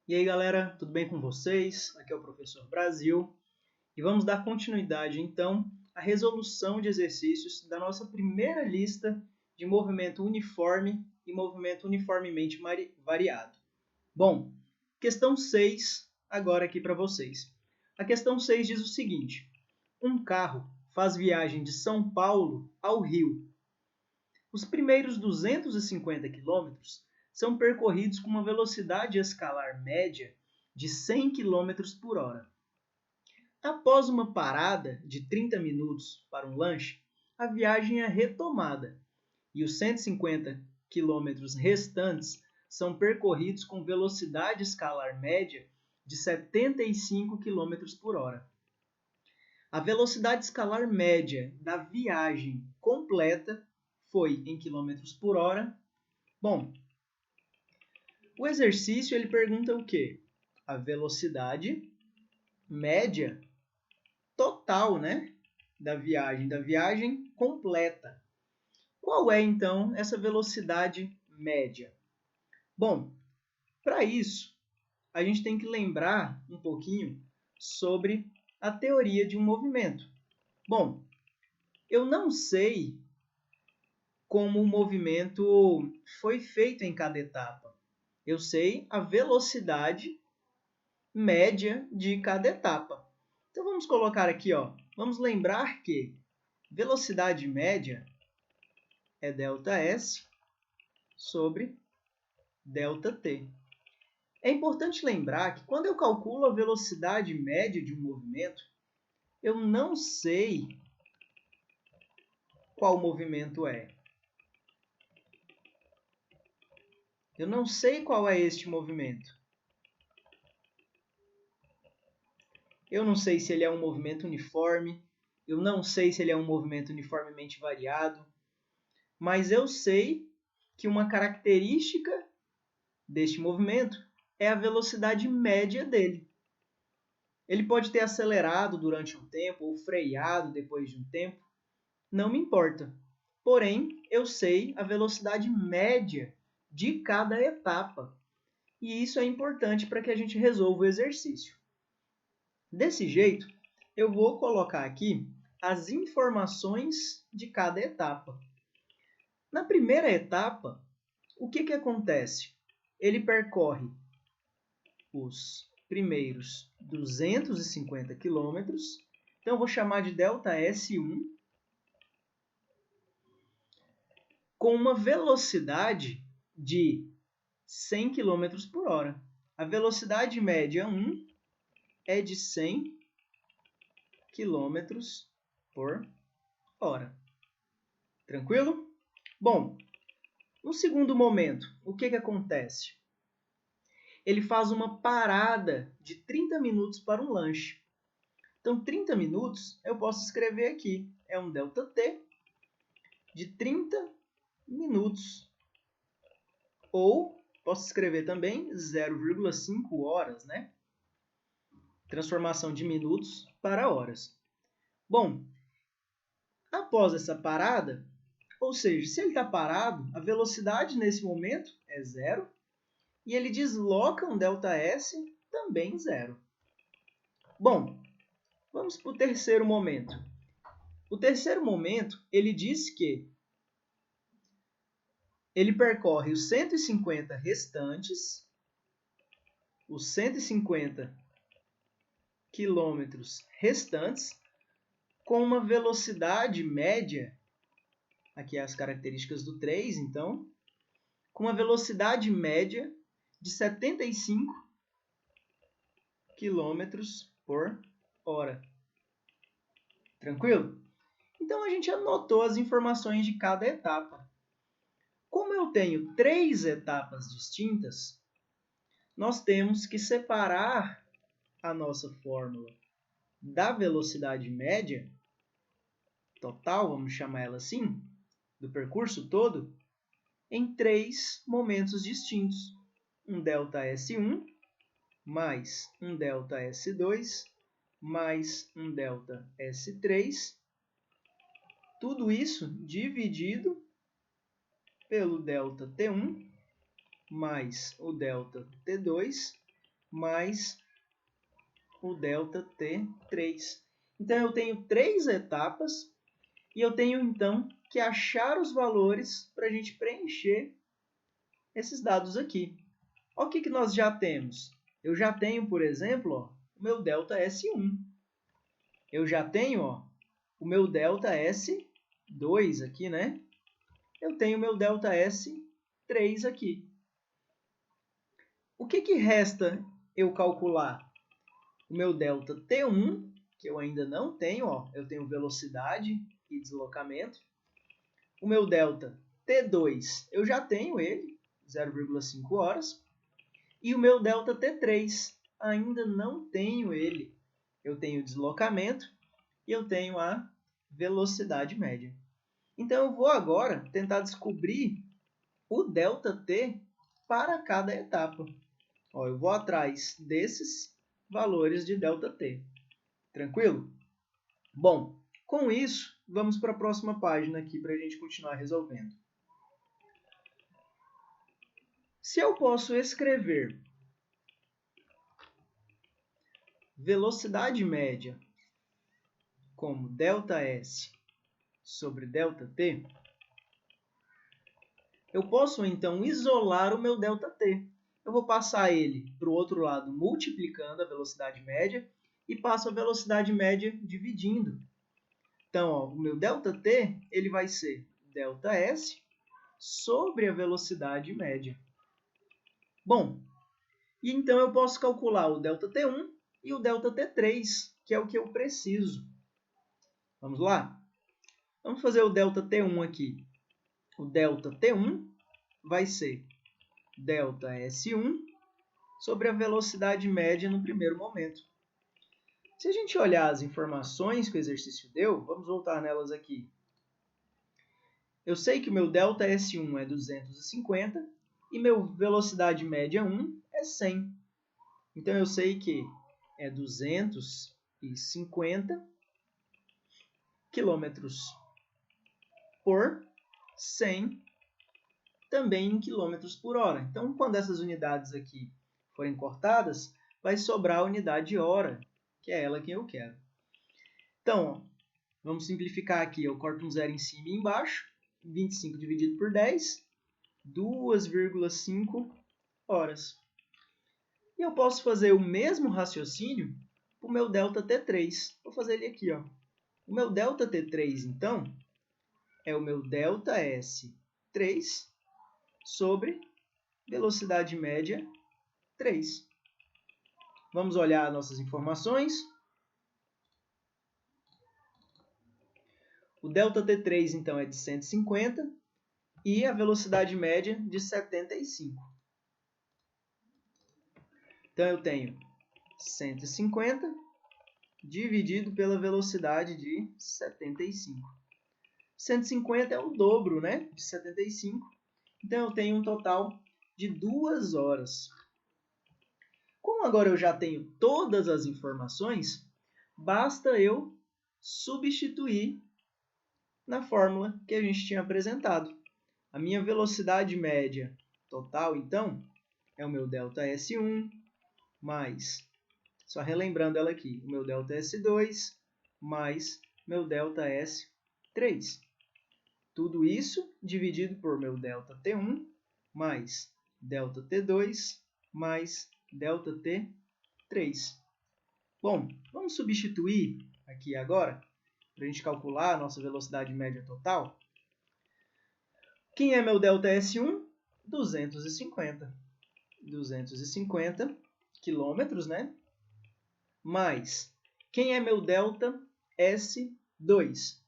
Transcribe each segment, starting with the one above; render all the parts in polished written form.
E aí, galera, tudo bem com vocês? Aqui é o Professor Brasil e vamos dar continuidade, então, à resolução de exercícios da nossa primeira lista de movimento uniforme e movimento uniformemente variado. Bom, questão 6 agora aqui para vocês. A questão 6 diz o seguinte: um carro faz viagem de São Paulo ao Rio. Os primeiros 250 quilômetros são percorridos com uma velocidade escalar média de 100 km por hora. Após uma parada de 30 minutos para um lanche, a viagem é retomada e os 150 km restantes são percorridos com velocidade escalar média de 75 km por hora. A velocidade escalar média da viagem completa foi em quilômetros por hora. Bom, o exercício ele pergunta o quê? A velocidade média total, né, da viagem completa. Qual é então essa velocidade média? Bom, para isso a gente tem que lembrar um pouquinho sobre a teoria de um movimento. Bom, eu não sei como o movimento foi feito em cada etapa. Eu sei a velocidade média de cada etapa. Então vamos colocar aqui, ó, vamos lembrar que velocidade média é ΔS sobre ΔT. É importante lembrar que quando eu calculo a velocidade média de um movimento, eu não sei qual movimento é. Eu não sei qual é este movimento. Eu não sei se ele é um movimento uniforme, eu não sei se ele é um movimento uniformemente variado, mas eu sei que uma característica deste movimento é a velocidade média dele. Ele pode ter acelerado durante um tempo ou freado depois de um tempo, não me importa. Porém, eu sei a velocidade média de cada etapa. E isso é importante para que a gente resolva o exercício. Desse jeito, eu vou colocar aqui as informações de cada etapa. Na primeira etapa, o que acontece? Ele percorre os primeiros 250 quilômetros, então eu vou chamar de ΔS1, com uma velocidade de 100 km por hora. A velocidade média 1 é de 100 km por hora. Tranquilo? Bom, no segundo momento, o que acontece? Ele faz uma parada de 30 minutos para um lanche. Então, 30 minutos eu posso escrever aqui. É um ΔT de 30 minutos. Ou posso escrever também 0,5 horas, né? Transformação de minutos para horas. Bom, após essa parada, ou seja, se ele está parado, a velocidade nesse momento é zero e ele desloca um ΔS também zero. Bom, vamos para o terceiro momento. O terceiro momento, ele diz que ele percorre os 150 restantes, os 150 quilômetros restantes, com uma velocidade média, aqui as características do 3, então, com uma velocidade média de 75 km por hora. Tranquilo? Então, a gente anotou as informações de cada etapa. Como eu tenho 3 etapas distintas, nós temos que separar a nossa fórmula da velocidade média total, vamos chamar ela assim, do percurso todo, em 3 momentos distintos. Um ΔS1 mais um ΔS2 mais um ΔS3, tudo isso dividido pelo ΔT1 mais o ΔT2 mais o ΔT3. Então, eu tenho 3 etapas e eu tenho, então, que achar os valores para a gente preencher esses dados aqui. Olha o que nós já temos. Eu já tenho, por exemplo, ó, o meu ΔS1. Eu já tenho ó, o meu ΔS2 aqui, né? Eu tenho o meu ΔS3 aqui. O que resta eu calcular? O meu ΔT1, que eu ainda não tenho, ó, eu tenho velocidade e deslocamento. O meu ΔT2, eu já tenho ele, 0,5 horas. E o meu ΔT3, ainda não tenho ele. Eu tenho o deslocamento e eu tenho a velocidade média. Então, eu vou agora tentar descobrir o ΔT para cada etapa. Ó, eu vou atrás desses valores de ΔT. Tranquilo? Bom, com isso, vamos para a próxima página aqui para a gente continuar resolvendo. Se eu posso escrever velocidade média como ΔS sobre ΔT, eu posso então isolar o meu ΔT. Eu vou passar ele para o outro lado multiplicando a velocidade média e passo a velocidade média dividindo. Então, ó, o meu ΔT ele vai ser ΔS sobre a velocidade média. Bom, e então eu posso calcular o ΔT1 e o ΔT3, que é o que eu preciso. Vamos lá? Vamos fazer o ΔT1 aqui. O ΔT1 vai ser ΔS1 sobre a velocidade média no primeiro momento. Se a gente olhar as informações que o exercício deu, vamos voltar nelas aqui. Eu sei que o meu ΔS1 é 250 e meu velocidade média 1 é 100. Então, eu sei que é 250 km por 100 também em km por hora. Então, quando essas unidades aqui forem cortadas, vai sobrar a unidade hora, que é ela que eu quero. Então, ó, vamos simplificar aqui. Eu corto um zero em cima e embaixo. 25 dividido por 10, 2,5 horas. E eu posso fazer o mesmo raciocínio para o meu ΔT3. Vou fazer ele aqui. Ó. O meu ΔT3, então, é o meu ΔS3 sobre velocidade média 3. Vamos olhar nossas informações. O ΔT3, então, é de 150 e a velocidade média de 75. Então, eu tenho 150 dividido pela velocidade de 75. 150 é o dobro, né, de 75. Então, eu tenho um total de 2 horas. Como agora eu já tenho todas as informações, basta eu substituir na fórmula que a gente tinha apresentado. A minha velocidade média total, então, é o meu ΔS1 mais, só relembrando ela aqui, o meu ΔS2 mais meu ΔS3. Tudo isso dividido por meu ΔT1 mais ΔT2 mais ΔT3. Bom, vamos substituir aqui agora, para a gente calcular a nossa velocidade média total. Quem é meu ΔS1? 250. 250 quilômetros, né? Mais, quem é meu ΔS2?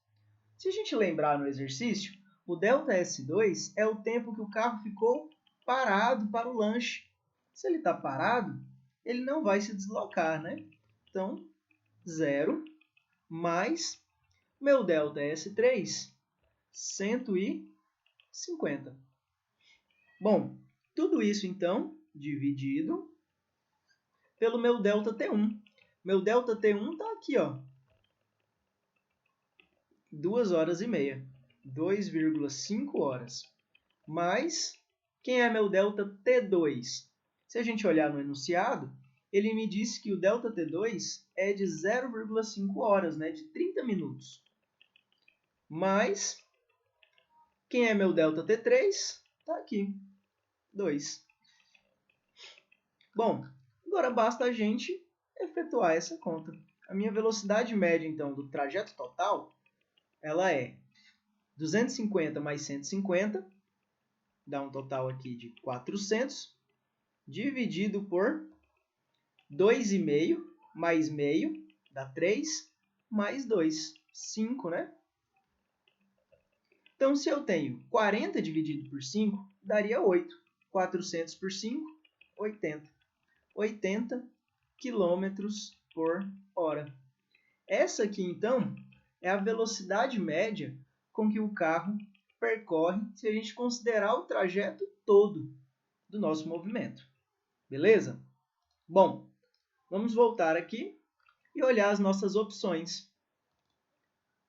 Se a gente lembrar no exercício, o ΔS2 é o tempo que o carro ficou parado para o lanche. Se ele está parado, ele não vai se deslocar, né? Então, 0 mais meu ΔS3, 150. Bom, tudo isso, então, dividido pelo meu ΔT1. Meu ΔT1 está aqui, ó, 2 horas e meia, 2,5 horas. Mais, quem é meu ΔT2? Se a gente olhar no enunciado, ele me disse que o ΔT2 é de 0,5 horas, né, de 30 minutos. Mas, quem é meu ΔT3? Está aqui, 2. Bom, agora basta a gente efetuar essa conta. A minha velocidade média, então, do trajeto total, ela é 250 mais 150, dá um total aqui de 400, dividido por 2,5 mais meio, dá 3, mais 2, 5, né? Então, se eu tenho 40 dividido por 5, daria 8. 400 por 5, 80. 80 km por hora. Essa aqui, então, é a velocidade média com que o carro percorre se a gente considerar o trajeto todo do nosso movimento. Beleza? Bom, vamos voltar aqui e olhar as nossas opções.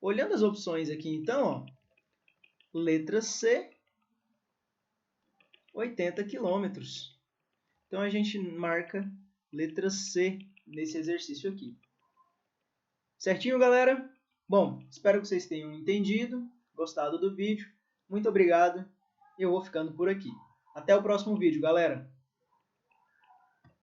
Olhando as opções aqui, então, ó, letra C, 80 km. Então, a gente marca letra C nesse exercício aqui. Certinho, galera? Bom, espero que vocês tenham entendido, gostado do vídeo. Muito obrigado e eu vou ficando por aqui. Até o próximo vídeo, galera!